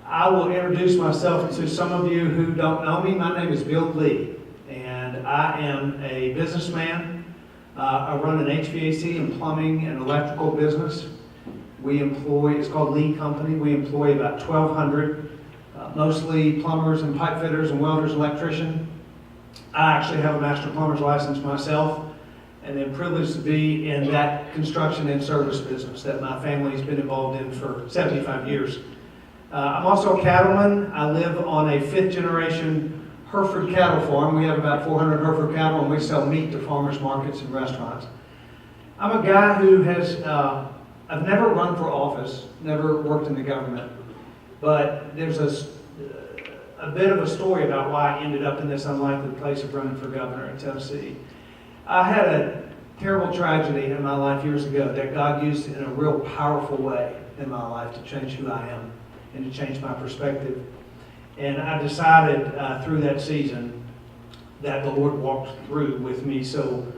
I will introduce myself to some of you who don't know me. My name is Bill Lee, and I am a businessman. I run an HVAC and plumbing and electrical business. We employ, it's called Lee Company. We employ about 1,200, mostly plumbers and pipe fitters and welders and electricians. I actually have a master plumber's license myself, and am privileged to be in that construction and service business that my family's been involved in for 75 years. I'm also a cattleman. I live on a 5th generation Hereford cattle farm. We have about 400 Hereford cattle, and we sell meat to farmers markets and restaurants. I'm a guy who has, I've never run for office, never worked in the government, but there's a bit of a story about why I ended up in this unlikely place of running for governor in Tennessee. I had a terrible tragedy in my life years ago that God used in a real powerful way in my life to change who I am and to change my perspective. And I decided through that season that the Lord walked through with me so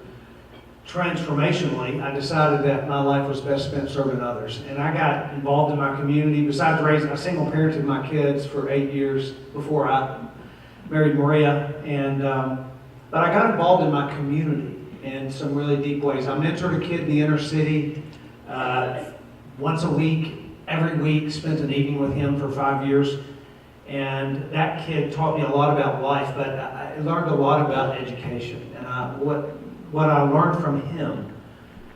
transformationally. I decided that my life was best spent serving others. And I got involved in my community. Besides raising, I single parented my kids for 8 years before I married Maria. But I got involved in my community in some really deep ways. I mentored a kid in the inner city once a week, every week, spent an evening with him for 5 years. And that kid taught me a lot about life, but I learned a lot about education. And what I learned from him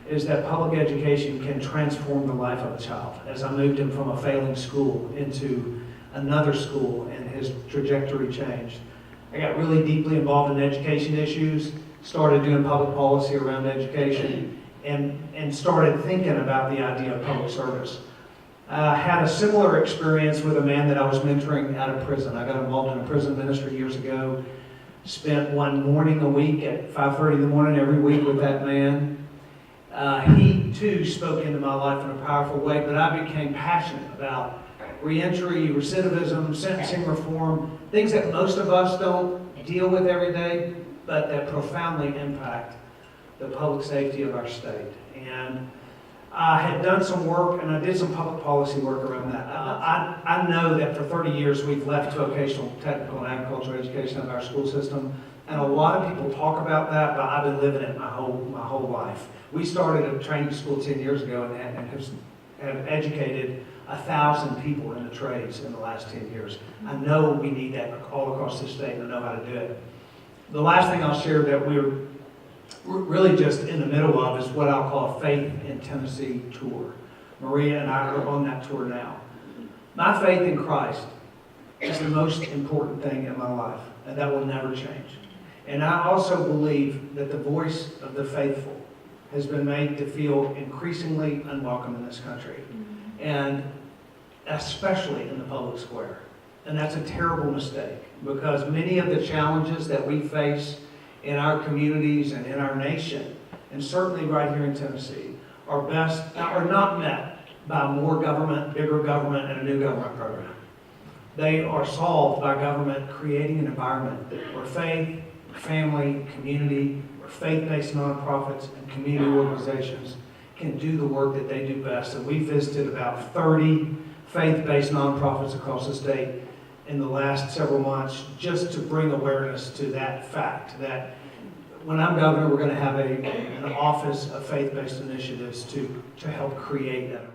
is that public education can transform the life of a child. As I moved him from a failing school into another school and his trajectory changed. I got really deeply involved in education issues, started doing public policy around education, and started thinking about the idea of public service. I had a similar experience with a man that I was mentoring out of prison. I got involved in a prison ministry years ago, spent one morning a week at 5:30 in the morning every week with that man. He too spoke into my life in a powerful way, but I became passionate about reentry, recidivism, sentencing reform, things that most of us don't deal with every day, but that profoundly impact the public safety of our state. And I had done some work, and I did some public policy work around that. I know that for 30 years we've left vocational, technical, and agricultural education of our school system, and a lot of people talk about that, but I've been living it my whole life. We started a training school 10 years ago and have educated 1,000 people in the trades in the last 10 years. I know we need that all across the state, and I know how to do it. The last thing I'll share that we're really just in the middle of is what I'll call a Faith in Tennessee tour. Maria and I are on that tour now. My faith in Christ is the most important thing in my life, and that will never change. And I also believe that the voice of the faithful has been made to feel increasingly unwelcome in this country, and especially in the public square. And that's a terrible mistake, because many of the challenges that we face in our communities and in our nation, and certainly right here in Tennessee, are not met by more government, bigger government, and a new government program. They are solved by government creating an environment where faith, family, community, where faith-based nonprofits and community organizations can do the work that they do best. And we visited about 30 faith-based nonprofits across the state in the last several months, just to bring awareness to that fact that when I'm governor, we're going to have an office of faith-based initiatives to help create that.